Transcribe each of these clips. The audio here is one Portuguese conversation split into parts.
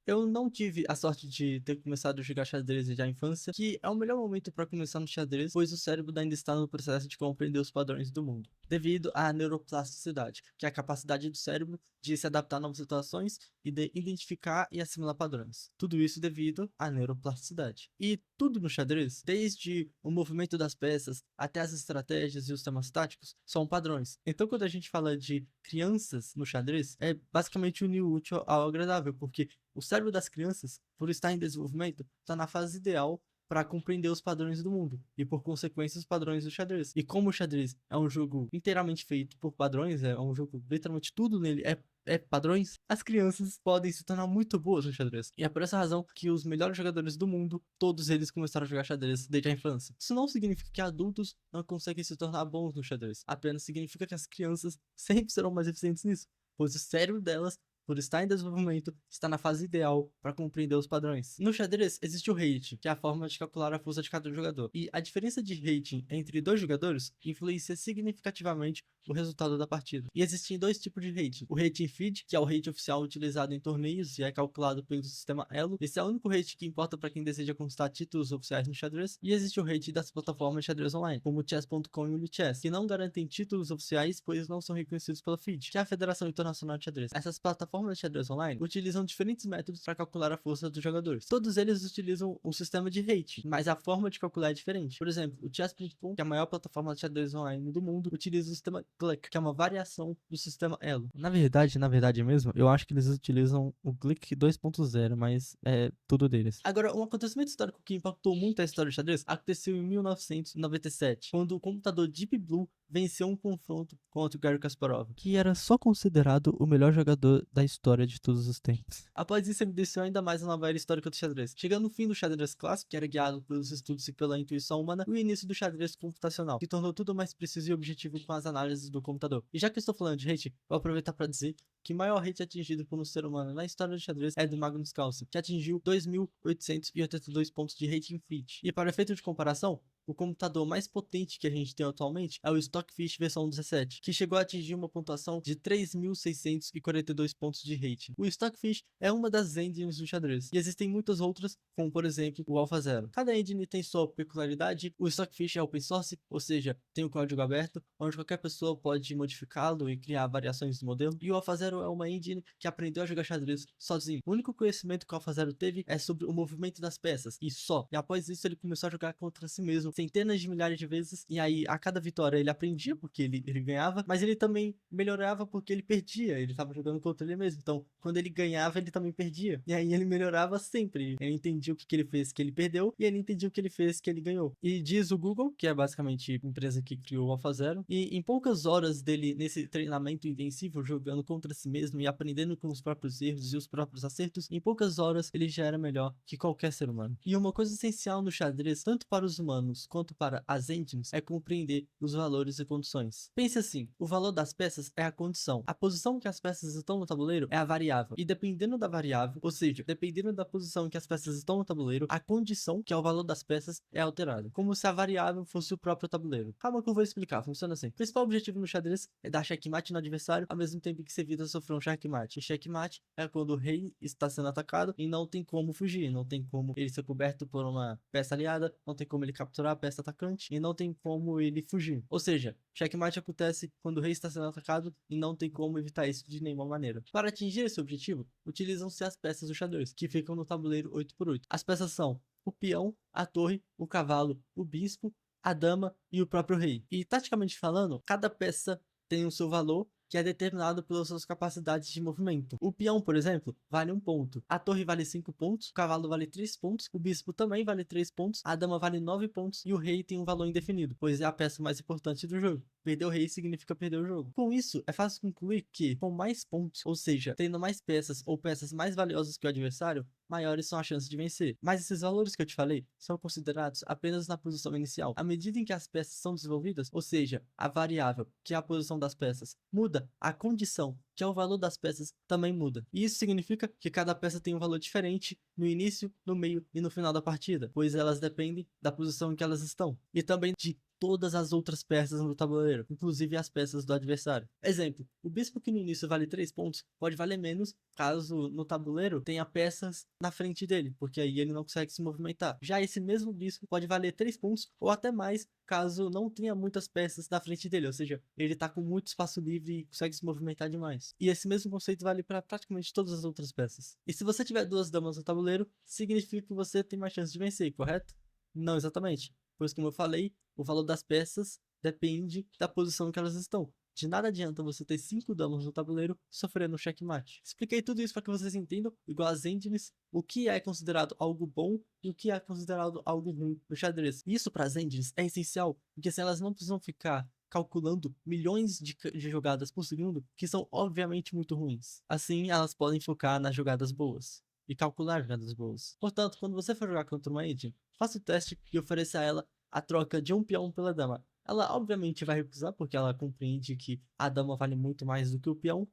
Eu não tive a sorte de ter começado a jogar xadrez já na infância, que é o melhor momento para começar no xadrez, pois o cérebro ainda está no processo de compreender os padrões do mundo, devido à neuroplasticidade, que é a capacidade do cérebro de se adaptar a novas situações e de identificar e assimilar padrões. Tudo isso devido à neuroplasticidade. E tudo no xadrez, desde o movimento das peças até as estratégias e os temas táticos, são padrões. Então, quando a gente fala de crianças no xadrez, é basicamente unir o útil ao agradável, porque o cérebro das crianças, por estar em desenvolvimento, está na fase ideal para compreender os padrões do mundo e, por consequência, os padrões do xadrez. E como o xadrez é um jogo inteiramente feito por padrões, é um jogo, literalmente tudo nele é padrões, as crianças podem se tornar muito boas no xadrez. E é por essa razão que os melhores jogadores do mundo, todos eles começaram a jogar xadrez desde a infância. Isso não significa que adultos não conseguem se tornar bons no xadrez, apenas significa que as crianças sempre serão mais eficientes nisso, pois o cérebro delas, por estar em desenvolvimento, está na fase ideal para compreender os padrões. No xadrez, existe o rating, que é a forma de calcular a força de cada jogador. E a diferença de rating entre dois jogadores influencia significativamente o resultado da partida. E existem dois tipos de rating. O rating feed, que é o rating oficial utilizado em torneios e é calculado pelo sistema Elo. Esse é o único rating que importa para quem deseja conquistar títulos oficiais no xadrez. E existe o rating das plataformas de xadrez online, como o chess.com e o Lichess, que não garantem títulos oficiais, pois não são reconhecidos pela FIDE, que é a Federação Internacional de Xadrez. Essas plataformas de xadrez online utilizam diferentes métodos para calcular a força dos jogadores. Todos eles utilizam o sistema de rating, mas a forma de calcular é diferente. Por exemplo, o chess.com, que é a maior plataforma de xadrez online do mundo, utiliza o sistema Glick, que é uma variação do sistema Elo. Na verdade mesmo, eu acho que eles utilizam o Glick 2.0, mas é tudo deles. Agora, um acontecimento histórico que impactou muito a história do xadrez aconteceu em 1997, quando o computador Deep Blue venceu um confronto contra o Garry Kasparov, que era só considerado o melhor jogador da história de todos os tempos. Após isso, ele desceu ainda mais na nova era histórica do xadrez, chegando no fim do xadrez clássico, que era guiado pelos estudos e pela intuição humana, e o início do xadrez computacional, que tornou tudo mais preciso e objetivo com as análises do computador. E já que eu estou falando de rate, vou aproveitar para dizer que o maior rate atingido por um ser humano na história do xadrez é do Magnus Carlsen, que atingiu 2.882 pontos de rating feat. E para efeito de comparação, o computador mais potente que a gente tem atualmente é o Stockfish versão 17, que chegou a atingir uma pontuação de 3.642 pontos de rating. O Stockfish é uma das engines do xadrez, e existem muitas outras, como por exemplo o AlphaZero. Cada engine tem sua peculiaridade. O Stockfish é open source, ou seja, tem o código aberto, onde qualquer pessoa pode modificá-lo e criar variações do modelo. E o AlphaZero é uma engine que aprendeu a jogar xadrez sozinho. O único conhecimento que o AlphaZero teve é sobre o movimento das peças, e só. E após isso ele começou a jogar contra si mesmo centenas de milhares de vezes, e aí a cada vitória ele aprendia porque ele ganhava, mas ele também melhorava porque ele perdia, ele estava jogando contra ele mesmo, então quando ele ganhava ele também perdia, e aí ele melhorava sempre, ele entendia o que ele fez que ele perdeu, e ele entendia o que ele fez que ele ganhou. E diz o Google, que é basicamente a empresa que criou o AlphaZero, e em poucas horas dele nesse treinamento intensivo, jogando contra si mesmo e aprendendo com os próprios erros e os próprios acertos, em poucas horas ele já era melhor que qualquer ser humano. E uma coisa essencial no xadrez, tanto para os humanos quanto para as engines, é compreender os valores e condições. Pense assim, o valor das peças é a condição. A posição que as peças estão no tabuleiro é a variável. E dependendo da variável, ou seja, dependendo da posição em que as peças estão no tabuleiro, a condição, que é o valor das peças, é alterada. Como se a variável fosse o próprio tabuleiro. Calma que eu vou explicar, funciona assim. O principal objetivo no xadrez é dar checkmate no adversário, ao mesmo tempo que se evita sofrer um checkmate. E checkmate é quando o rei está sendo atacado e não tem como fugir, não tem como ele ser coberto por uma peça aliada, não tem como ele capturar a peça atacante e não tem como ele fugir. Ou seja, checkmate acontece quando o rei está sendo atacado e não tem como evitar isso de nenhuma maneira. Para atingir esse objetivo, utilizam-se as peças do xadrez, que ficam no tabuleiro 8x8. As peças são o peão, a torre, o cavalo, o bispo, a dama e o próprio rei. E taticamente falando, cada peça tem o seu valor, que é determinado pelas suas capacidades de movimento. O peão, por exemplo, vale 1 ponto. A torre vale 5 pontos, o cavalo vale 3 pontos, o bispo também vale 3 pontos, a dama vale 9 pontos e o rei tem um valor indefinido, pois é a peça mais importante do jogo. Perder o rei significa perder o jogo. Com isso, é fácil concluir que, com mais pontos, ou seja, tendo mais peças ou peças mais valiosas que o adversário, maiores são as chances de vencer. Mas esses valores que eu te falei são considerados apenas na posição inicial. À medida em que as peças são desenvolvidas, ou seja, a variável, que é a posição das peças, muda, a condição, que é o valor das peças, também muda. E isso significa que cada peça tem um valor diferente no início, no meio e no final da partida, pois elas dependem da posição em que elas estão. E também de todas as outras peças no tabuleiro, inclusive as peças do adversário. Exemplo, o bispo que no início vale 3 pontos, pode valer menos caso no tabuleiro tenha peças na frente dele, porque aí ele não consegue se movimentar. Já esse mesmo bispo pode valer 3 pontos ou até mais caso não tenha muitas peças na frente dele, ou seja, ele tá com muito espaço livre e consegue se movimentar demais. E esse mesmo conceito vale para praticamente todas as outras peças. E se você tiver 2 damas no tabuleiro, significa que você tem mais chance de vencer, correto? Não exatamente, pois como eu falei, o valor das peças depende da posição que elas estão. De nada adianta você ter 5 damas no tabuleiro sofrendo um checkmate. Expliquei tudo isso para que vocês entendam, igual as engines, o que é considerado algo bom e o que é considerado algo ruim no xadrez. Isso para as engines é essencial, porque se elas não precisam ficar calculando milhões de jogadas por segundo, que são obviamente muito ruins. Assim, elas podem focar nas jogadas boas e calcular jogadas boas. Portanto, quando você for jogar contra uma engine, faça o teste e ofereça a ela a troca de um peão pela dama. Ela obviamente vai recusar, porque ela compreende que a dama vale muito mais do que o peão.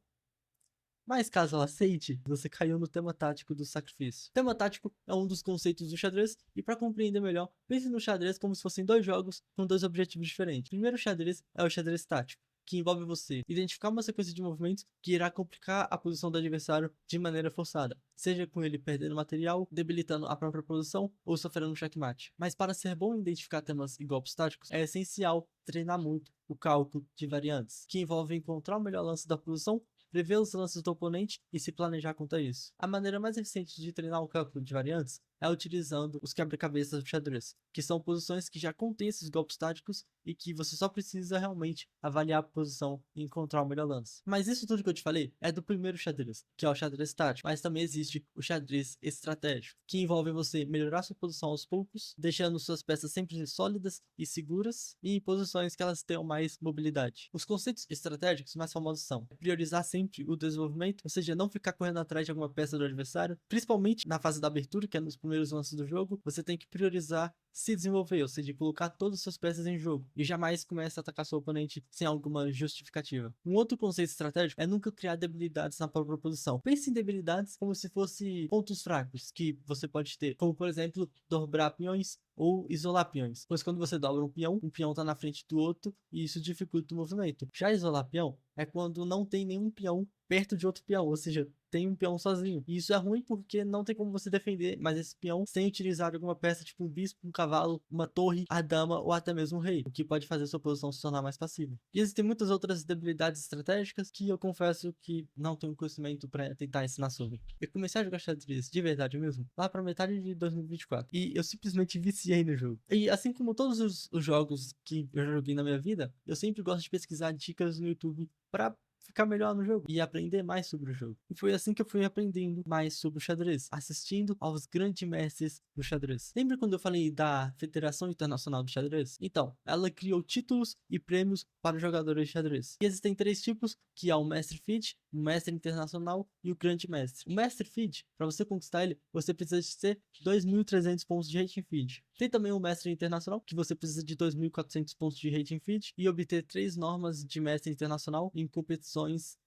Mas caso ela aceite, você caiu no tema tático do sacrifício. O tema tático é um dos conceitos do xadrez, e para compreender melhor, pense no xadrez como se fossem 2 jogos com 2 objetivos diferentes. O primeiro xadrez é o xadrez tático, que envolve você identificar uma sequência de movimentos que irá complicar a posição do adversário de maneira forçada, seja com ele perdendo material, debilitando a própria posição ou sofrendo um checkmate. Mas para ser bom em identificar temas e golpes táticos, é essencial treinar muito o cálculo de variantes, que envolve encontrar o melhor lance da posição, prever os lances do oponente e se planejar contra isso. A maneira mais eficiente de treinar o cálculo de variantes é utilizando os quebra-cabeças do xadrez, que são posições que já contêm esses golpes táticos e que você só precisa realmente avaliar a posição e encontrar o melhor lance. Mas isso tudo que eu te falei é do primeiro xadrez, que é o xadrez tático, mas também existe o xadrez estratégico, que envolve você melhorar sua posição aos poucos, deixando suas peças sempre sólidas e seguras e em posições que elas tenham mais mobilidade. Os conceitos estratégicos mais famosos são priorizar sempre o desenvolvimento, ou seja, não ficar correndo atrás de alguma peça do adversário, principalmente na fase da abertura, que é nos primeiros lances do jogo, você tem que priorizar se desenvolver, ou seja, colocar todas as suas peças em jogo e jamais comece a atacar seu oponente sem alguma justificativa. Um outro conceito estratégico é nunca criar debilidades na própria posição. Pense em debilidades como se fossem pontos fracos que você pode ter, como por exemplo, dobrar peões ou isolar peões, pois quando você dobra um peão está na frente do outro e isso dificulta o movimento. Já isolar peão é quando não tem nenhum peão perto de outro peão, ou seja, tem um peão sozinho. E isso é ruim porque não tem como você defender mais esse peão sem utilizar alguma peça tipo um bispo, um cavalo, uma torre, a dama ou até mesmo um rei, o que pode fazer sua posição se tornar mais passiva. E existem muitas outras debilidades estratégicas que eu confesso que não tenho conhecimento para tentar ensinar sobre. Eu comecei a jogar xadrez de verdade mesmo lá para metade de 2024 e eu simplesmente viciei no jogo. E assim como todos os jogos que eu já joguei na minha vida, eu sempre gosto de pesquisar dicas no YouTube para ficar melhor no jogo e aprender mais sobre o jogo. E foi assim que eu fui aprendendo mais sobre o xadrez, assistindo aos grandes mestres do xadrez. Lembra quando eu falei da Federação Internacional do Xadrez? Então, ela criou títulos e prêmios para jogadores de xadrez. E existem 3 tipos, que é o Mestre FIDE, o Mestre Internacional e o Grande Mestre. O Mestre FIDE, para você conquistar ele, você precisa de ter 2.300 pontos de rating FIDE. Tem também o Mestre Internacional, que você precisa de 2.400 pontos de rating FIDE e obter 3 normas de Mestre Internacional em competições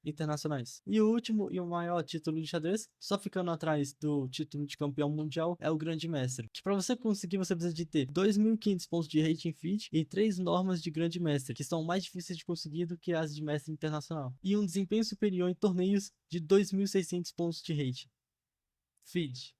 internacionais. E o último e o maior título de xadrez, só ficando atrás do título de campeão mundial, é o Grande Mestre, que para você conseguir você precisa de ter 2.500 pontos de rating FIDE e 3 normas de Grande Mestre, que são mais difíceis de conseguir do que as de Mestre Internacional. E um desempenho superior em torneios de 2.600 pontos de rating FIDE.